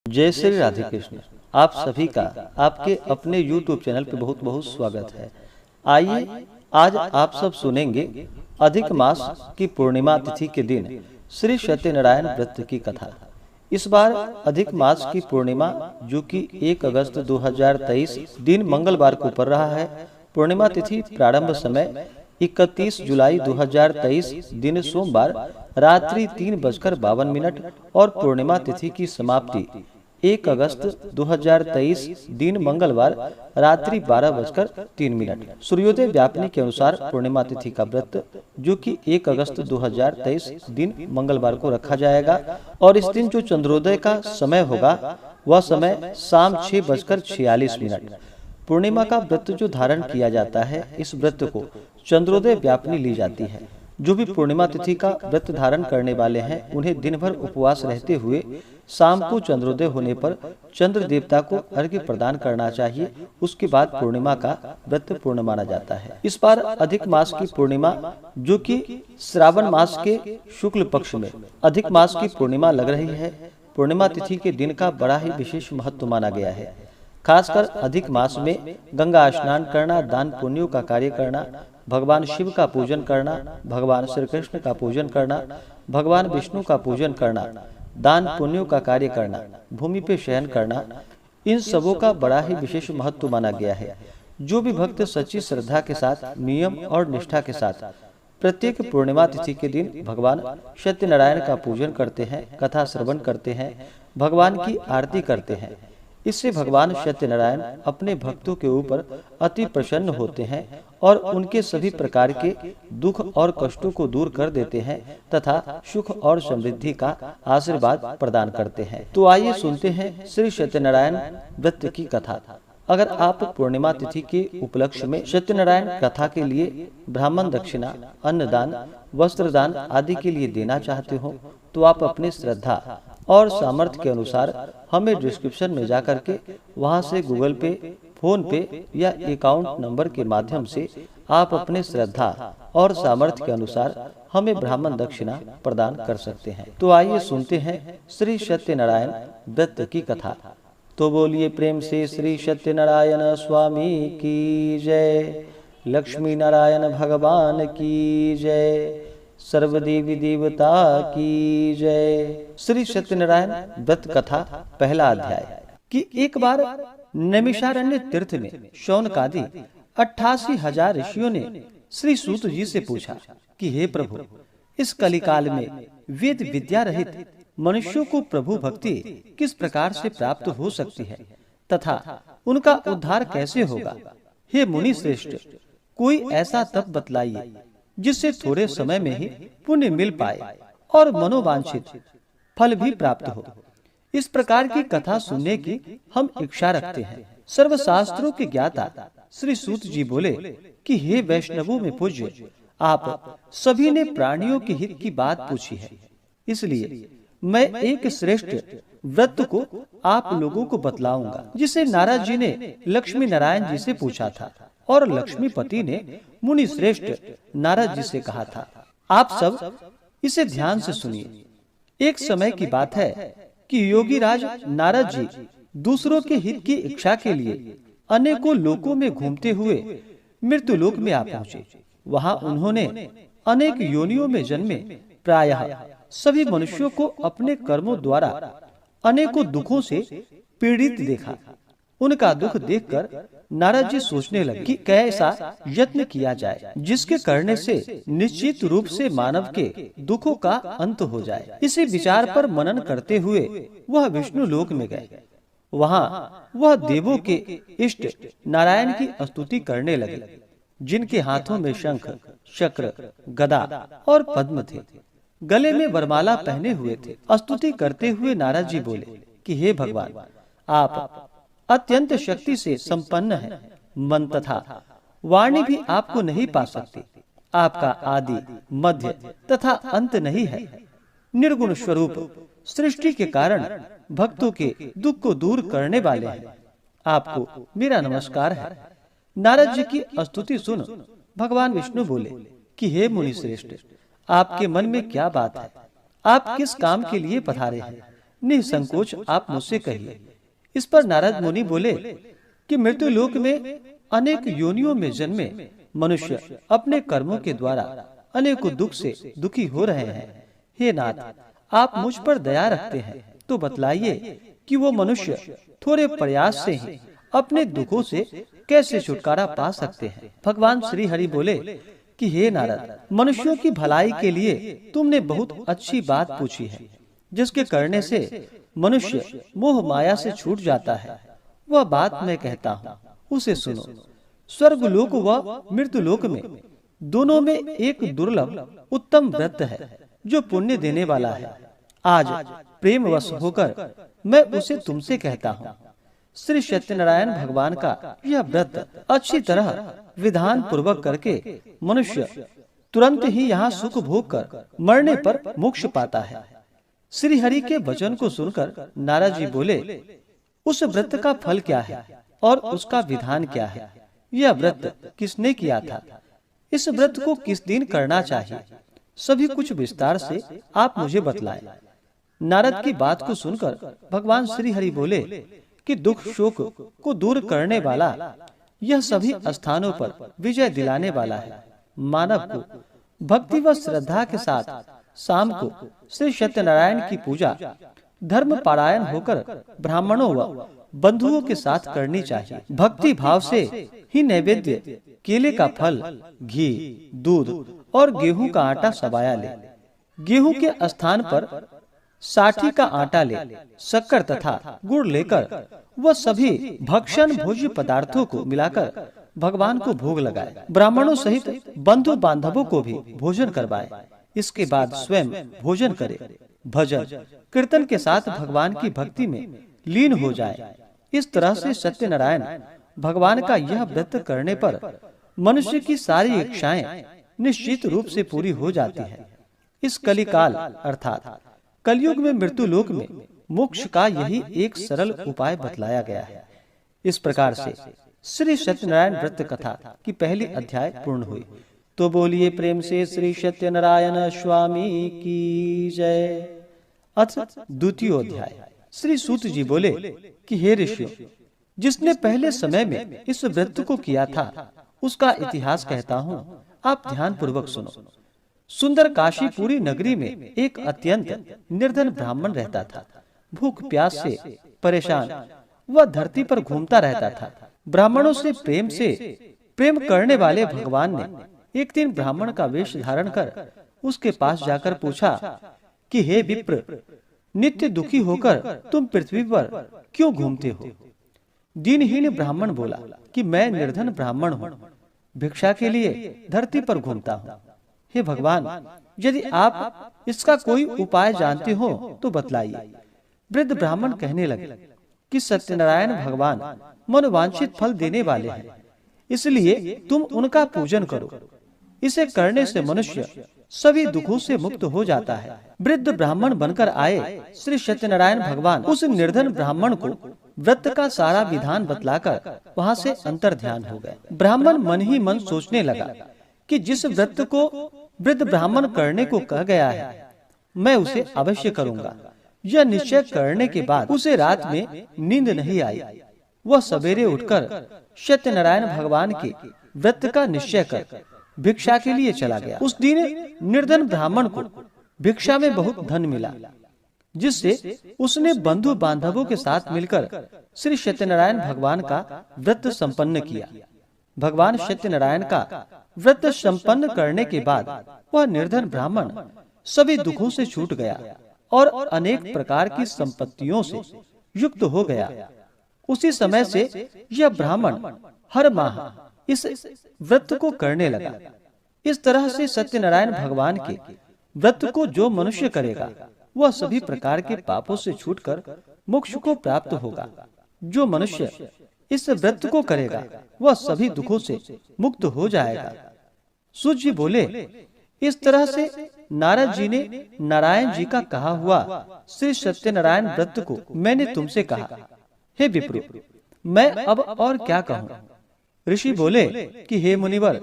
जय श्री राधे कृष्ण। आप सभी का आपके अपने YouTube चैनल पे बहुत बहुत स्वागत है। आइए आज आप सब सुनेंगे अधिक मास की पूर्णिमा तिथि के दिन श्री सत्यनारायण व्रत की कथा। इस बार अधिक मास की पूर्णिमा जो कि 1 अगस्त 2023 दिन मंगलवार को पड़ रहा है। पूर्णिमा तिथि प्रारंभ समय 31 जुलाई 2023 दिन सोमवार रात्रि 3:52 और पूर्णिमा तिथि की समाप्ति 1 अगस्त 2023 दिन मंगलवार रात्रि 12:03। सूर्योदय व्यापनी के अनुसार पूर्णिमा तिथि का व्रत जो कि 1 अगस्त 2023 दिन मंगलवार को रखा जाएगा और इस दिन जो चंद्रोदय का समय होगा वह समय शाम 6:46। पूर्णिमा का व्रत जो धारण किया जाता है, इस व्रत को चंद्रोदय व्यापनी ली जाती है। जो भी पूर्णिमा तिथि का व्रत धारण करने वाले हैं उन्हें दिन भर उपवास रहते हुए शाम को चंद्रोदय होने पर चंद्र देवता को अर्घ्य प्रदान करना चाहिए। उसके बाद पूर्णिमा का व्रत पूर्ण माना जाता है। इस बार अधिक मास की पूर्णिमा जो कि श्रावण मास के शुक्ल पक्ष में अधिक मास की पूर्णिमा लग रही है। पूर्णिमा तिथि के दिन का बड़ा ही विशेष महत्व माना गया है। खासकर अधिक मास में गंगा स्नान करना, दान पुण्यों का कार्य करना, भगवान शिव का पूजन करना, भगवान श्री कृष्ण का पूजन करना, भगवान विष्णु का पूजन करना, दान पुण्यों का कार्य करना, भूमि पे शयन करना, इन सबों का बड़ा ही विशेष महत्व माना गया है। जो भी भक्त सच्ची श्रद्धा के साथ, नियम और निष्ठा के साथ प्रत्येक पूर्णिमा तिथि के दिन भगवान सत्यनारायण का पूजन करते हैं, कथा श्रवण करते हैं, भगवान की आरती करते हैं, इससे भगवान सत्यनारायण अपने भक्तों के ऊपर अति प्रसन्न होते हैं और उनके सभी प्रकार के दुख और कष्टों को दूर कर देते हैं तथा सुख और समृद्धि का आशीर्वाद प्रदान करते हैं। तो आइए सुनते हैं श्री सत्यनारायण व्रत की कथा। अगर आप पूर्णिमा तिथि के उपलक्ष्य में सत्यनारायण कथा के लिए ब्राह्मण दक्षिणा, अन्नदान, वस्त्रदान आदि के लिए देना चाहते हो तो आप अपनी श्रद्धा और सामर्थ्य के अनुसार हमें डिस्क्रिप्शन में जाकर के वहां से गूगल पे, फोन पे या अकाउंट नंबर के माध्यम से आप अपने श्रद्धा और सामर्थ्य के अनुसार हमें ब्राह्मण दक्षिणा प्रदान कर सकते हैं। तो आइए सुनते हैं श्री सत्यनारायण व्रत की कथा। तो बोलिए प्रेम से श्री सत्यनारायण स्वामी की जय, लक्ष्मी नारायण भगवान की जय, सर्वदेवी देवता की जय। श्री सत्यनारायण व्रत कथा पहला अध्याय। कि एक बार नैमिषारण्य तीर्थ में शौनकादि 88,000 ऋषियों ने श्री सूत जी से पूछा कि हे प्रभु, इस कलिकाल में वेद विद्या रहित मनुष्यों को प्रभु भक्ति किस प्रकार से प्राप्त हो सकती है तथा उनका उद्धार कैसे होगा। हे मुनि श्रेष्ठ, कोई ऐसा तप बतलाइए जिससे थोड़े समय में ही पुण्य मिल पाए और मनोवांछित फल भी प्राप्त हो। इस प्रकार की कथा सुनने की हम इच्छा रखते हैं। सर्वशास्त्रों के ज्ञाता श्री सूत जी बोले कि हे वैष्णवों में पूज्य, आप सभी ने प्राणियों के हित की बात पूछी है, इसलिए मैं एक श्रेष्ठ व्रत को आप लोगों को बतलाऊंगा जिसे नारद जी ने लक्ष्मी नारायण जी से पूछा था और लक्ष्मीपति ने मुनि श्रेष्ठ नारद जी से कहा था। आप सब इसे ध्यान से सुनिए। एक समय की बात है कि योगी राज नारद जी दूसरों के हित की इच्छा के लिए अनेकों लोकों में घूमते हुए मृत्यु लोक में आ पहुंचे। वहां उन्होंने अनेक योनियों में जन्मे प्रायः सभी मनुष्यों को अपने कर्मों द्वारा अनेकों दुखों से पीड़ित देखा। उनका दुख देखकर नारद जी सोचने लगे कि कैसा यत्न किया जाए जिसके करने से निश्चित रूप से मानव के दुखों का अंत हो जाए। इसी विचार पर मनन करते हुए वह विष्णु लोक में गए। वहां वह देवों के इष्ट नारायण की स्तुति करने लगे, जिनके हाथों में शंख, चक्र, गदा और पद्म थे, गले में वरमाला पहने हुए थे। स्तुति करते हुए नारद जी बोले कि हे भगवान, आप अत्यंत शक्ति से संपन्न है। मन तथा वाणी भी आपको नहीं पा सकती। आपका आदि, मध्य तथा अंत नहीं है। निर्गुण स्वरूप सृष्टि के कारण भक्तों के दुख को दूर करने वाले हैं। आपको मेरा नमस्कार है। नारद जी की स्तुति सुन भगवान विष्णु बोले कि हे मुनि श्रेष्ठ, आपके मन में क्या बात है? आप किस काम के लिए पधारे हैं? निसंकोच आप मुझसे कहिए। इस पर नारद मुनि बोले कि मृत्यु लोक में अनेक योनियों में जन्मे मनुष्य अपने कर्मों के द्वारा अनेकों दुख से दुखी हो रहे हैं। हे नाथ, आप मुझ पर दया रखते हैं तो बतलाइए कि वो मनुष्य थोड़े प्रयास से ही अपने दुखों से कैसे छुटकारा पा सकते हैं। भगवान श्री हरि बोले कि हे नारद, मनुष्यों की भलाई के लिए तुमने बहुत अच्छी बात पूछी है। जिसके करने से मनुष्य मोह माया से छूट जाता है, वह बात मैं कहता हूँ, उसे सुनो। स्वर्ग लोक व मृत्यु लोक में दोनों में एक दुर्लभ उत्तम व्रत है जो पुण्य देने वाला है। आज प्रेमवश होकर मैं उसे तुमसे कहता हूँ। श्री सत्यनारायण भगवान का यह व्रत अच्छी तरह विधान पूर्वक करके मनुष्य तुरंत ही यहाँ सुख भोग कर मरने पर मोक्ष पाता है। श्री हरि के वचन को सुनकर नारद जी बोले, उस व्रत का फल क्या है और उसका विधान क्या है? यह व्रत किसने किया था? इस व्रत को किस दिन करना चाहिए? सभी कुछ विस्तार से आप मुझे बतलाएं। नारद की बात को सुनकर भगवान श्री हरि बोले कि दुख शोक को दूर करने वाला, यह सभी स्थानों पर विजय दिलाने वाला है। मानव को भक्ति व श्रद्धा के साथ शाम को श्री सत्यनारायण की पूजा धर्म पारायण होकर ब्राह्मणों व बंधुओं के साथ करनी चाहिए। भक्ति भाव से ही नैवेद्य केले का फल, घी, दूध और गेहूं का आटा सबाया ले। गेहूं के स्थान पर साठी का आटा ले, शक्कर तथा गुड़ लेकर वह सभी भक्षण भोज्य पदार्थों को मिलाकर भगवान को भोग लगाए। ब्राह्मणों सहित बंधु बांधवों को भी भोजन करवाए। इसके बाद स्वयं भोजन करे, भजन कीर्तन के साथ भगवान की भक्ति में लीन हो जाए। इस तरह से सत्यनारायण भगवान का यह व्रत करने पर मनुष्य की सारी इच्छाएं निश्चित रूप से पूरी हो जाती है। इस कलिकाल अर्थात कलयुग में मृत्यु लोक में मोक्ष का यही एक सरल उपाय बतलाया गया है। इस प्रकार से श्री सत्यनारायण व्रत कथा की पहली अध्याय पूर्ण हुई। तो बोलिए प्रेम से श्री सत्यनारायण स्वामी की जय। अथ द्वितीय अध्याय। श्री सूत जी बोले कि हे ऋषियों, जिसने पहले समय में इस व्रत को किया था उसका इतिहास कहता हूँ, आप ध्यान पूर्वक सुनो। सुंदर काशीपुरी नगरी में एक अत्यंत निर्धन ब्राह्मण रहता था। भूख प्यास से परेशान वह धरती पर घूमता रहता था। ब्राह्मणों से प्रेम करने वाले भगवान ने एक दिन ब्राह्मण का वेश धारण कर उसके पास जाकर पूछा कि हे विप्र, नित्य दुखी होकर तुम पृथ्वी पर क्यों घूमते हो? दीनहीन ब्राह्मण बोला कि मैं निर्धन ब्राह्मण हूँ, भिक्षा के लिए धरती पर घूमता हूँ। हे भगवान, यदि आप इसका कोई उपाय जानते हो तो बतलाइए। वृद्ध ब्राह्मण कहने लगे कि सत्यनारायण भगवान मनोवांछित फल देने वाले हैं, इसलिए तुम उनका पूजन करो। इसे करने से मनुष्य सभी दुखों से मुक्त हो जाता है। वृद्ध ब्राह्मण बनकर आए श्री सत्यनारायण भगवान उस निर्धन ब्राह्मण को व्रत का सारा विधान बतलाकर वहाँ से अंतर ध्यान हो गए। ब्राह्मण मन ही मन सोचने लगा कि जिस व्रत को वृद्ध ब्राह्मण करने को कह गया है, मैं उसे अवश्य करूंगा। यह निश्चय करने के बाद उसे रात में नींद नहीं आई। वह सवेरे उठकर सत्यनारायण भगवान के व्रत का निश्चय कर भिक्षा के लिए चला गया। उस दिन निर्धन ब्राह्मण को भिक्षा में बहुत धन मिला, जिससे उसने बंधु बांधवों के साथ मिलकर श्री सत्यनारायण भगवान का व्रत संपन्न किया। भगवान सत्यनारायण का व्रत संपन्न करने के बाद वह निर्धन ब्राह्मण सभी दुखों से छूट गया और अनेक प्रकार की संपत्तियों से युक्त हो गया। उसी समय से यह ब्राह्मण हर माह इस व्रत को करने लगा। इस तरह से सत्यनारायण भगवान के व्रत को जो मनुष्य करेगा वह सभी प्रकार के पापों से छूटकर मोक्ष को प्राप्त होगा। जो मनुष्य इस व्रत को करेगा वह सभी दुखों से मुक्त हो जाएगा। सूत जी बोले, इस तरह से नारद जी ने नारायण जी का कहा हुआ श्री सत्यनारायण व्रत को मैंने तुमसे कहा। हे विप्र, मैं अब और क्या कहूँ? ऋषि बोले कि हे मुनिवर,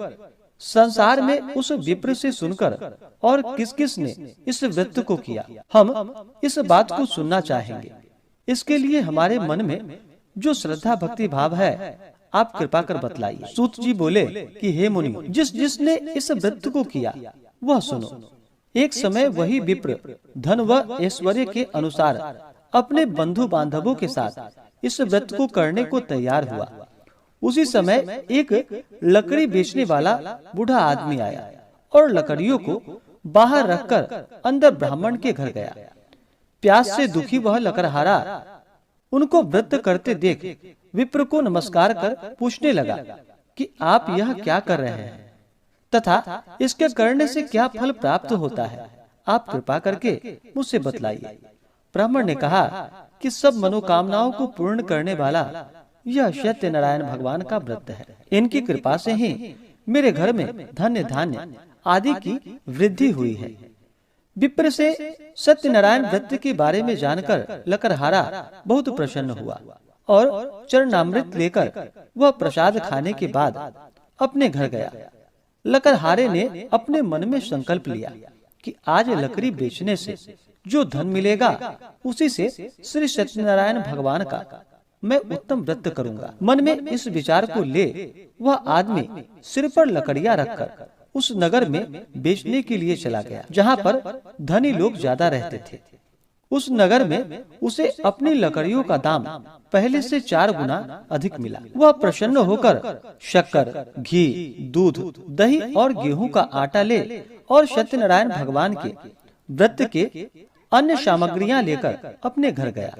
संसार में उस विप्र से सुनकर और किस किस ने इस व्रत को किया, हम इस बात को सुनना चाहेंगे। इसके लिए हमारे मन में जो श्रद्धा भक्ति भाव है आप कृपा कर बतलाइए। सूत जी बोले कि हे मुनि, जिसने इस व्रत को किया वह सुनो। एक समय वही विप्र धन व ऐश्वर्य के अनुसार अपने बंधु बांधवों के साथ इस व्रत को करने को तैयार हुआ। उसी समय एक लकड़ी बेचने वाला बूढ़ा आदमी आया और लकड़ियों को बाहर रखकर अंदर ब्राह्मण के घर गया। प्यास से दुखी वह लकड़हारा उनको व्रत करते देख विप्र को नमस्कार कर पूछने लगा कि आप यह क्या कर रहे हैं तथा इसके करने से क्या फल प्राप्त होता है, आप कृपा करके मुझसे बतलाइए। ब्राह्मण ने कहा कि सब मनोकामनाओं को पूर्ण करने वाला यह सत्यनारायण भगवान का व्रत है। इनकी कृपा से ही मेरे घर में धन्य धान्य आदि की वृद्धि हुई है। विप्र से सत्यनारायण व्रत के बारे में जानकर लकड़हारा बहुत प्रसन्न हुआ और चरणामृत लेकर वह प्रसाद खाने के बाद अपने घर गया। लकड़हारे ने अपने मन में संकल्प लिया कि आज लकड़ी बेचने से जो धन मिलेगा उसी से श्री सत्यनारायण भगवान का मैं उत्तम व्रत करूंगा। मन में इस विचार को ले वह आदमी सिर पर लकड़ियां रखकर उस नगर में बेचने के लिए चला गया जहाँ पर धनी लोग ज्यादा रहते थे। उस नगर में उसे अपनी लकड़ियों का दाम पहले से 4 गुना अधिक मिला। वह प्रसन्न होकर शक्कर, घी, दूध, दही और गेहूं का आटा ले और सत्यनारायण भगवान के व्रत के अन्य सामग्रियां लेकर अपने घर गया।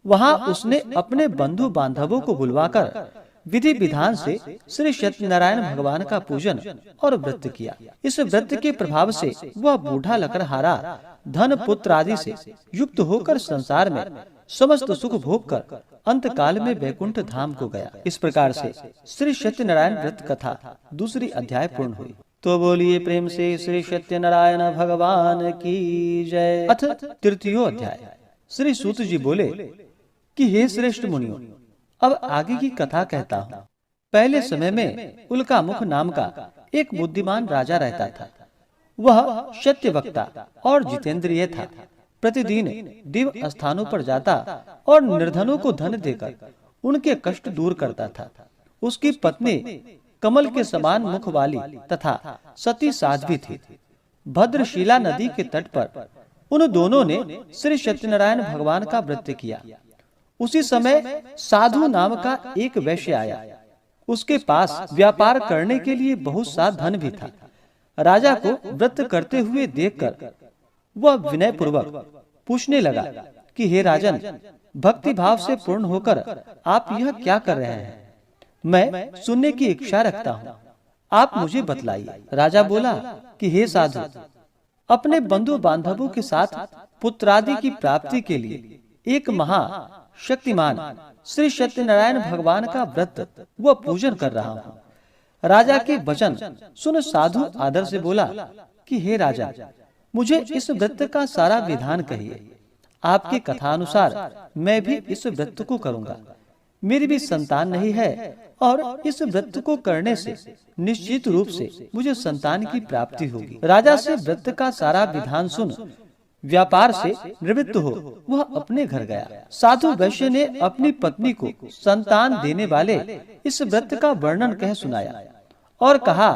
वहां उसने अपने बंधु बांधवों को बुलवाकर विधि विधान से श्री सत्यनारायण भगवान का पूजन और व्रत किया। इस व्रत के प्रभाव से वह बूढ़ा लकड़हारा धन पुत्र आदि से युक्त होकर संसार में समस्त सुख भोग कर अंत काल में वैकुंठ धाम को गया। इस प्रकार से श्री सत्यनारायण व्रत कथा दूसरी अध्याय पूर्ण हुई। तो बोलिए प्रेम से श्री सत्यनारायण भगवान की जय। अथ तृतीयो अध्याय। श्री सूत जी बोले कि हे श्रेष्ठ मुनियों, अब आगे की कथा कहता हूँ। पहले समय में उल्कामुख नाम का एक बुद्धिमान राजा रहता था। वह सत्य वक्ता और जितेंद्रिय था। प्रतिदिन दिव स्थानों पर जाता और निर्धनों को धन देकर उनके कष्ट दूर करता था। उसकी पत्नी कमल के समान मुख वाली तथा सती साध्वी थी। भद्रशिला नदी के तट पर उन दोनों ने श्री सत्यनारायण भगवान का व्रत किया। उसी समय साधु नाम का एक वैश्य आया। उसके पास व्यापार करने के लिए बहुत सा धन भी था। राजा को व्रत करते हुए देखकर वह विनय पूर्वक पूछने लगा कि हे राजन, भक्ति भाव से पूर्ण होकर आप यह क्या कर रहे हैं? मैं सुनने की इच्छा रखता हूँ, आप मुझे बतलाइए। राजा बोला कि हे साधु, अपने बंधु बांधवों के साथ पुत्रादि की प्राप्ति के लिए एक महा शक्तिमान श्री सत्यनारायण भगवान का व्रत व पूजन कर रहा हूँ। राजा के वचन सुन साधु आदर से बोला कि हे राजा, मुझे इस व्रत का सारा विधान कहिए। आपकी कथा अनुसार मैं भी इस व्रत को करूँगा। मेरी भी संतान नहीं है और इस व्रत को करने से निश्चित रूप से मुझे संतान की प्राप्ति होगी। राजा से व्रत का सारा विधान सुन व्यापार से निवृत्त हो वह अपने घर गया। साधु वैश्य ने अपनी पत्नी को संतान देने वाले इस व्रत का वर्णन कह सुनाया और कहा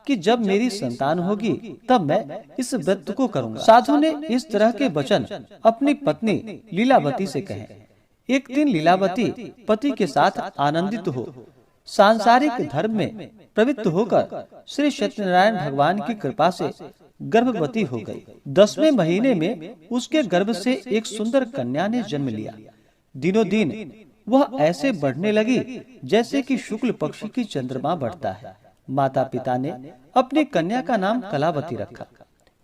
कि जब मेरी संतान होगी तब मैं इस व्रत को करूंगा। साधु ने इस तरह के वचन अपनी पत्नी लीलावती से कहे। एक दिन लीलावती पति के साथ आनंदित हो सांसारिक धर्म में प्रवृत्त होकर श्री सत्यनारायण भगवान की कृपा से गर्भवती हो गई। 10वें महीने में उसके गर्भ से एक सुंदर कन्या ने जन्म लिया। दिनों दिन वह ऐसे बढ़ने लगी जैसे कि शुक्ल पक्ष की चंद्रमा बढ़ता है। माता पिता ने अपनी कन्या का नाम कलावती रखा।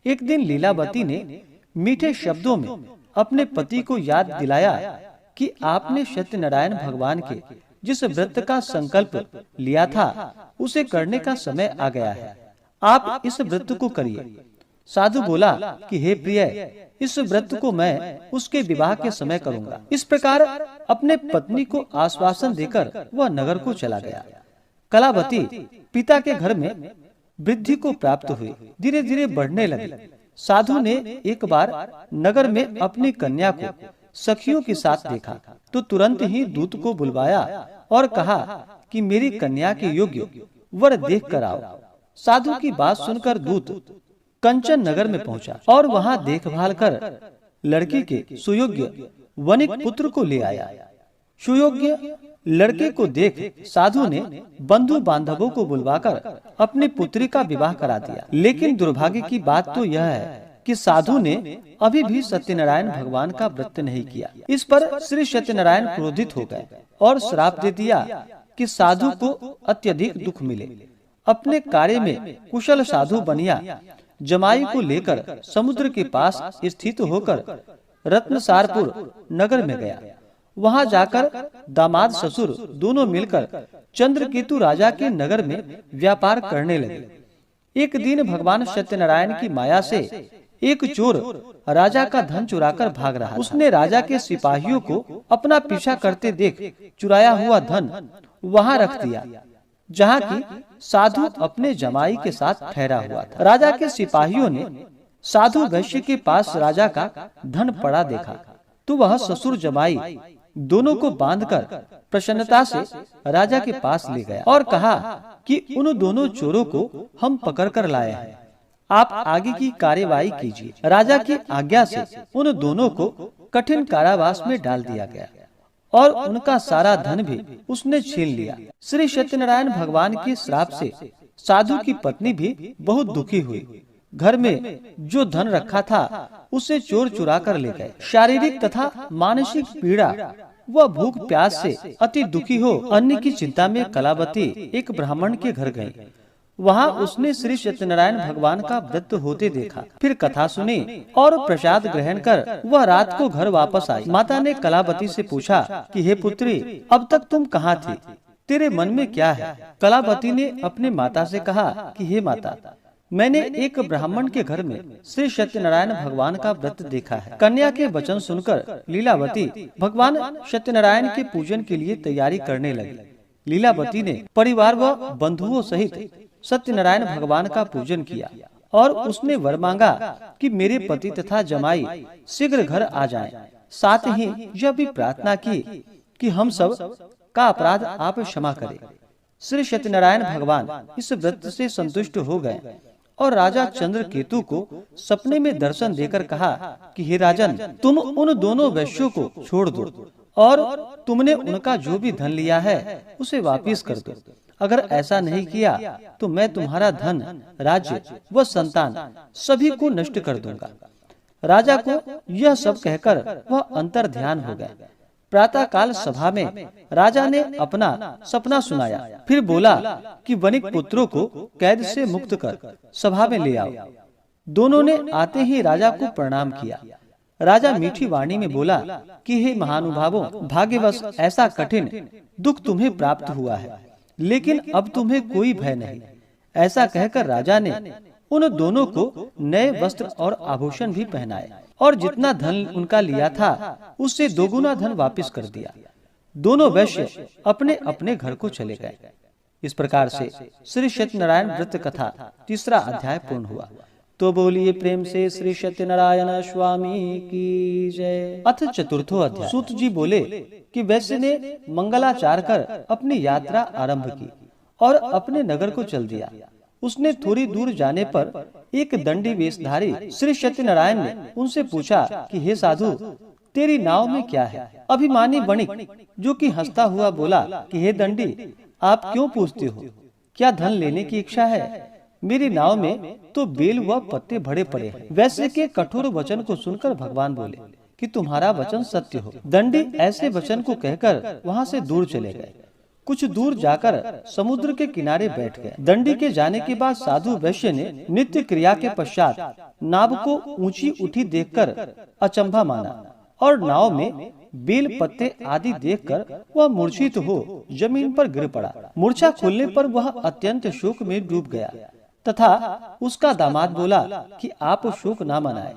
एक दिन लीलावती ने मीठे शब्दों में अपने पति को याद दिलाया कि आपने सत्यनारायण भगवान के जिस व्रत का संकल्प लिया था उसे करने का समय आ गया है, आप इस व्रत को करिए। साधु बोला कि हे प्रिय, इस व्रत को मैं उसके विवाह के समय करूंगा। इस प्रकार अपने पत्नी को आश्वासन देकर वह नगर को चला गया। कलावती पिता के घर में वृद्धि को प्राप्त हुई, धीरे धीरे बढ़ने लगी। साधु ने एक बार नगर में अपनी कन्या को सखियों के साथ देखा तो तुरंत ही दूत को बुलवाया और कहा कि मेरी कन्या के योग्य वर देख कर आओ। साधु की बात सुनकर दूत कंचन नगर में पहुंचा और वहां देखभाल कर लड़की के सुयोग्य वनिक पुत्र को ले आया। सुयोग्य लड़के को देख साधु ने बंधु बांधवों को बुलवाकर अपनी पुत्री का विवाह करा दिया। लेकिन दुर्भाग्य की बात तो यह है कि साधु ने अभी भी सत्यनारायण भगवान का व्रत नहीं किया। इस पर श्री सत्यनारायण क्रोधित हो गए और श्राप दे दिया कि साधु को अत्यधिक दुख मिले। अपने कार्य में कुशल साधु बनिया जमाई को लेकर समुद्र के पास स्थित होकर रत्नसारपुर नगर में गया। वहां जाकर दामाद ससुर दोनों मिलकर चंद्रकेतु राजा के नगर में व्यापार करने लगे। एक दिन भगवान सत्यनारायण की माया से एक चोर राजा का धन चुराकर भाग रहा। उसने राजा के सिपाहियों को अपना पीछा करते देख चुराया हुआ धन वहां रख दिया जहाँ की साधु अपने जमाई के साथ ठहरा हुआ था। राजा के सिपाहियों ने साधु वैश्य के पास राजा का धन पड़ा देखा तो वह ससुर जमाई दोनों को बांधकर प्रसन्नता से राजा के पास ले गया और कहा कि उन दोनों चोरों को हम पकड़कर लाए हैं, आप आगे की कार्यवाही कीजिए। राजा की आज्ञा से उन दोनों को कठिन कारावास में डाल दिया गया और उनका सारा धन भी उसने छीन लिया। श्री सत्यनारायण भगवान के श्राप से साधु की पत्नी भी बहुत दुखी हुई। घर में जो धन रखा था उसे चोर चुरा कर ले गए। शारीरिक तथा मानसिक पीड़ा व भूख प्यास से अति दुखी हो अन्न की चिंता में कलावती एक ब्राह्मण के घर गई। वहां उसने श्री सत्यनारायण भगवान का व्रत होते देखा, फिर कथा सुनी और प्रसाद ग्रहण कर वह रात को घर वापस आई। माता ने कलावती से पूछा कि हे पुत्री, अब तक तुम कहाँ थी, तेरे मन में क्या है? कलावती ने अपने माता से कहा कि हे माता, मैंने एक ब्राह्मण के घर में श्री सत्यनारायण भगवान का व्रत देखा है। कन्या के वचन सुनकर लीलावती भगवान सत्यनारायण के पूजन के लिए तैयारी करने लगी। लीलावती ने परिवार व बंधुओं सहित सत्यनारायण भगवान का पूजन किया और उसने वर मांगा कि मेरे पति तथा जमाई शीघ्र घर आ जाएं। साथ ही यह भी प्रार्थना की कि हम सब का अपराध आप क्षमा करें। श्री सत्यनारायण भगवान इस व्रत से संतुष्ट हो गए और राजा चंद्रकेतु को सपने में दर्शन देकर कहा कि हे राजन, तुम उन दोनों वैश्यों को छोड़ दो और तुमने उनका जो भी धन लिया है उसे वापिस कर दो। अगर ऐसा नहीं किया तो मैं तुम्हारा धन, राज्य व संतान सभी को नष्ट कर दूंगा। राजा को यह सब कहकर वह अंतर ध्यान हो गए। प्रातः काल सभा में राजा ने अपना सपना सुनाया, फिर बोला कि वनिक पुत्रों को कैद से मुक्त कर सभा में ले आओ। दोनों ने आते ही राजा को प्रणाम किया। राजा मीठी वाणी में बोला कि हे महानुभावों, भाग्यवश ऐसा कठिन दुख तुम्हें प्राप्त हुआ है, लेकिन अब तुम्हें कोई भय नहीं। ऐसा कहकर राजा ने उन दोनों को नए वस्त्र और आभूषण भी पहनाए और जितना धन उनका लिया था उससे दोगुना धन वापस कर दिया। दोनों वैश्य अपने अपने घर को चले गए। इस प्रकार से श्री सत्यनारायण व्रत कथा तीसरा अध्याय पूर्ण हुआ। तो बोलिए प्रेम से श्री सत्यनारायण स्वामी की जय। अथ चतुर्थो अध्याय। सूत जी बोले कि वैश्य ने मंगलाचार कर अपनी यात्रा आरंभ की और अपने नगर को चल दिया। उसने थोड़ी दूर जाने पर एक दंडी वेशधारी श्री सत्यनारायण ने उनसे पूछा कि हे साधु, तेरी नाव में क्या है? अभिमानी वणिक जो कि हंसता हुआ बोला कि हे दंडी, आप क्यों पूछते हो? क्या धन लेने की इच्छा है? मेरी नाव में तो बेल व पत्ते भरे पड़े हैं। वैश्य के कठोर वचन को सुनकर भगवान बोले कि तुम्हारा वचन सत्य हो। दंडी ऐसे वचन को कहकर वहाँ से दूर चले गए। कुछ दूर जाकर समुद्र के किनारे बैठ गए। दंडी के जाने के बाद साधु वैश्य ने नित्य क्रिया के पश्चात नाव को ऊंची उठी देखकर अचंभा माना और नाव में बेल पत्ते आदि देखकर वह मूर्छित हो जमीन पर गिर पड़ा। मूर्छा खुलने पर वह अत्यंत शोक में डूब गया तथा उसका दामाद बोला कि आप शोक न मनाएं,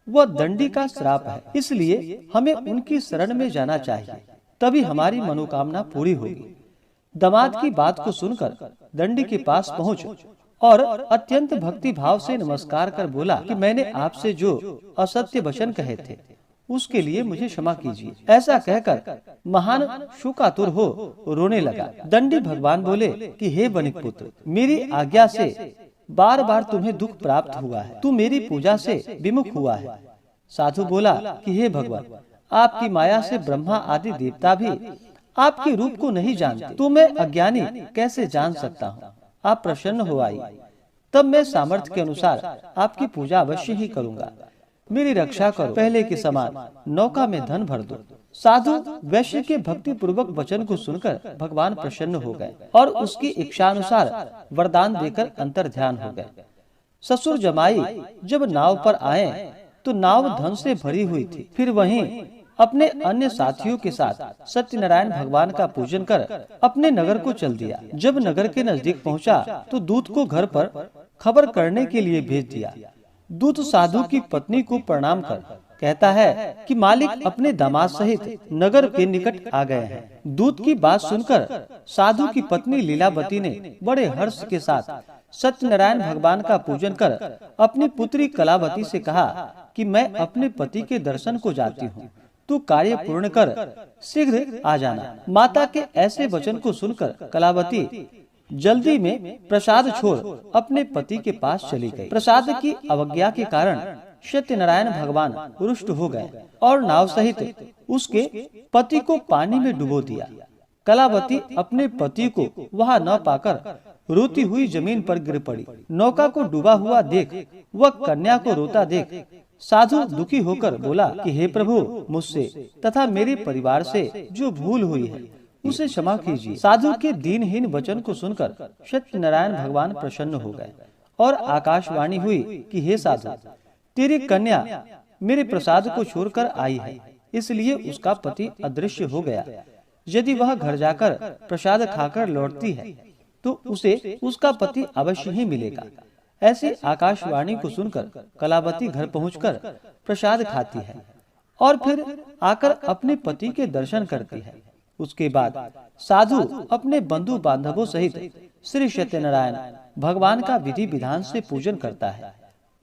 वह दंडी का श्राप है, इसलिए हमें उनकी शरण में जाना चाहिए, तभी हमारी मनोकामना पूरी होगी। दामाद की बात को सुनकर दंडी के पास पहुंच और अत्यंत भक्ति भाव से नमस्कार कर बोला कि मैंने आपसे जो असत्य वचन कहे थे उसके लिए मुझे क्षमा कीजिए। ऐसा कहकर महान शोकातुर हो रोने लगा। दंडी भगवान बोले कि हे वणिक पुत्र, मेरी आज्ञा से बार बार तुम्हें दुख प्राप्त हुआ है, तू मेरी पूजा से विमुख हुआ है। साधु बोला कि हे भगवान, आपकी माया से ब्रह्मा आदि देवता भी आपके रूप को नहीं जानते, तो मैं अज्ञानी कैसे जान सकता हूँ। आप प्रसन्न हो आई, तब मैं सामर्थ्य के अनुसार आपकी पूजा अवश्य ही करूँगा। मेरी रक्षा करो, पहले के समान नौका में धन भर दो। साधु वैश्य के भक्ति पूर्वक वचन को सुनकर भगवान प्रसन्न हो गए और उसकी इच्छा अनुसार वरदान देकर अंतर ध्यान हो गए। ससुर जमाई जब नाव पर आए तो नाव धन से भरी हुई थी। फिर वहीं अपने अन्य साथियों के साथ सत्यनारायण भगवान का पूजन कर अपने नगर को चल दिया। जब नगर के नजदीक पहुंचा तो दूत को घर पर खबर करने के लिए भेज दिया। दूत साधु की पत्नी को प्रणाम कर कहता है कि मालिक अपने दामाद सहित नगर के निकट आ गए हैं। दूत की बात सुनकर साधु की पत्नी लीलावती ने बड़े हर्ष के साथ सत्यनारायण भगवान का पूजन कर अपनी पुत्री कलावती से कहा कि मैं अपने पति के दर्शन को जाती हूँ, तू कार्य पूर्ण कर शीघ्र आ जाना। माता के ऐसे वचन को सुनकर कलावती जल्दी में प्रसाद छोड़ अपने पति के पास चली गई। प्रसाद की अवज्ञा के कारण सत्यनारायण भगवान रुष्ट हो गए और नाव सहित उसके पति को पानी में डुबो दिया। कलावती अपने पति को वहां न पाकर रोती हुई जमीन पर गिर पड़ी। नौका को डूबा हुआ देख वह कन्या को रोता देख साधु दुखी होकर बोला कि हे प्रभु, मुझसे तथा मेरे परिवार से जो भूल हुई है उसे क्षमा कीजिए। साधु के दीनहीन वचन को सुनकर सत्यनारायण भगवान प्रसन्न हो गए और आकाशवाणी हुई कि हे साधु, तेरी कन्या मेरे प्रसाद को छोड़कर आई है, इसलिए उसका पति अदृश्य हो गया। यदि वह घर जाकर प्रसाद खाकर लौटती है तो उसे उसका पति अवश्य ही मिलेगा। ऐसी आकाशवाणी को सुनकर कलावती घर पहुंचकर प्रसाद खाती है और फिर आकर अपने पति के दर्शन करती है। उसके बाद साधु अपने बंधु बांधवों सहित श्री सत्यनारायण भगवान का विधि विधान से पूजन करता है।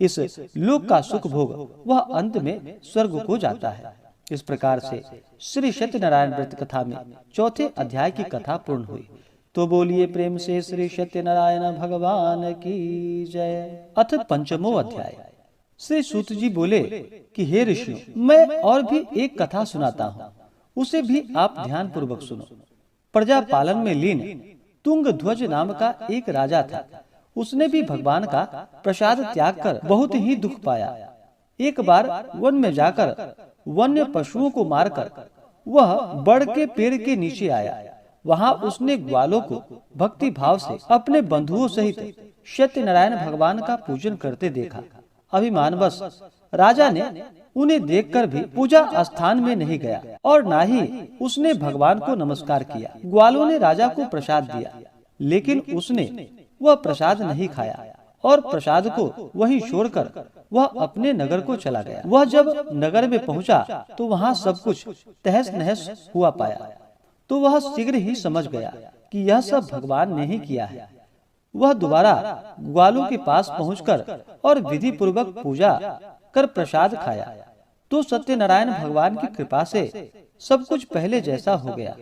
इस लोक का सुख भोग वह अंत में स्वर्ग को जाता है। इस प्रकार से श्री सत्यनारायण व्रत कथा में चौथे अध्याय की कथा पूर्ण हुई। तो बोलिए प्रेम से श्री सत्यनारायण भगवान की जय। अथ पंचमो अध्याय। श्री सूत जी बोले कि हे ऋषियों, मैं और भी एक कथा सुनाता हूँ, उसे भी आप ध्यान पूर्वक सुनो। प्रजा पालन में लीन तुंग ध्वज नाम का एक राजा था। उसने भी भगवान का प्रसाद त्याग कर बहुत ही दुख पाया। एक बार वन में जाकर वन्य पशुओं को मारकर वह बड़ के पेड़ के नीचे आया। वहां उसने ग्वालों को भक्ति भाव से अपने बंधुओं सहित सत्यनारायण भगवान का पूजन करते देखा। अभिमानवश राजा ने उन्हें देखकर भी पूजा स्थान में नहीं गया और ना ही उसने भगवान को नमस्कार किया। ग्वालों ने राजा को प्रसाद दिया, लेकिन उसने वह प्रसाद नहीं खाया और प्रसाद को वहीं छोड़कर वह अपने नगर को चला गया। वह जब नगर में पहुंचा तो वहां सब कुछ तहस नहस हुआ पाया, तो वह शीघ्र ही समझ गया कि यह सब भगवान ने ही किया है। वह दोबारा ग्वालों के पास पहुंचकर और विधि पूर्वक पूजा कर प्रसाद खाया तो सत्यनारायण भगवान की कृपा से सब कुछ पहले जैसा हो गया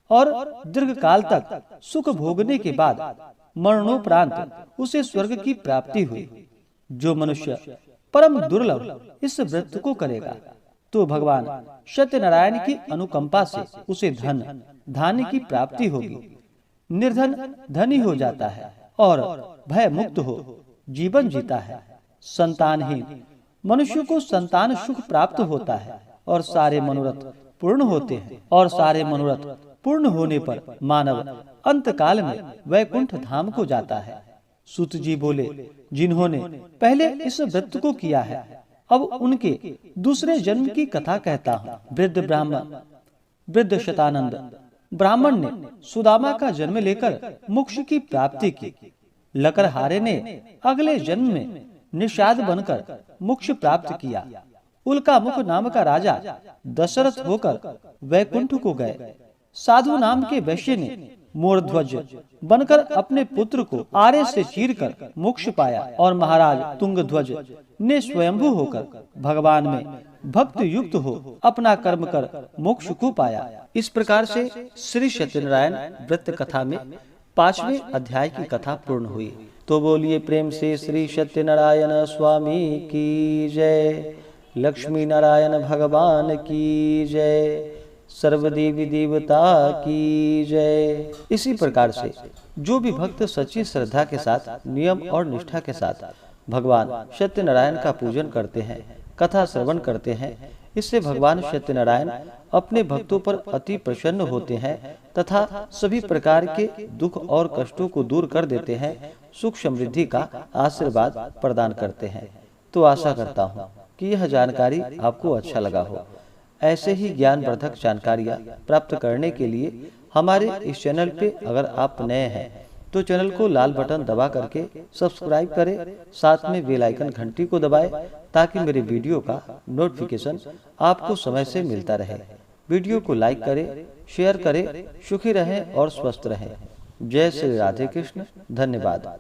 और दीर्घ काल तक सुख भोगने के बाद मरणोपरांत उसे स्वर्ग की प्राप्ति हुई। जो मनुष्य परम दुर्लभ इस व्रत को करेगा तो भगवान सत्यनारायण की अनुकंपा से उसे धन धान्य की प्राप्ति होगी। निर्धन धनी हो जाता है और भय मुक्त हो जीवन जीता है। संतानहीन मनुष्य को संतान सुख प्राप्त होता है और सारे मनोरथ पूर्ण होते हैं। और सारे मनोरथ पूर्ण होने पर मानव अंत काल में वैकुंठ धाम को जाता है। सूत जी बोले, जिन्होंने पहले इस व्रत को किया है अब उनके दूसरे जन्म की कथा कहता हूँ। वृद्ध शतानंद ब्राह्मण ने सुदामा का जन्म लेकर मोक्ष की प्राप्ति की। लकड़हारे ने अगले जन्म में निषाद बनकर मोक्ष प्राप्त किया। उल्का मुख नाम का राजा दशरथ होकर वैकुंठ को गए। साधु नाम के वैश्य ने मूर्ध्वज बनकर अपने पुत्र को आरे से चीरकर मोक्ष पाया और महाराज तुंगध्वज ने स्वयंभू होकर भगवान में भक्त युक्त हो अपना कर्म कर मोक्ष को पाया। इस प्रकार से श्री सत्यनारायण व्रत कथा में 5वें अध्याय की कथा पूर्ण हुई। तो बोलिए प्रेम से श्री सत्यनारायण स्वामी की जय, लक्ष्मी नारायण भगवान की जय, सर्वदेवी देवता की जय। इसी प्रकार से जो भी भक्त सच्ची श्रद्धा के साथ नियम और निष्ठा के साथ भगवान सत्यनारायण का पूजन करते हैं, कथा श्रवण करते हैं, इससे भगवान सत्यनारायण अपने भक्तों पर अति प्रसन्न होते हैं तथा सभी प्रकार के दुख और कष्टों को दूर कर देते हैं, सुख समृद्धि का आशीर्वाद प्रदान करते हैं। तो आशा करता हूँ कि यह जानकारी आपको अच्छा लगा हो। ऐसे ही ज्ञानवर्धक जानकारियाँ प्राप्त करने के लिए हमारे इस चैनल पे अगर आप नए हैं तो चैनल को लाल बटन दबा करके सब्सक्राइब करें, साथ में बेल आइकन घंटी को दबाएं ताकि मेरे वीडियो का नोटिफिकेशन आपको समय से मिलता रहे। वीडियो को लाइक करें, शेयर करें। सुखी रहें और स्वस्थ रहें। जय श्री राधे कृष्ण। धन्यवाद।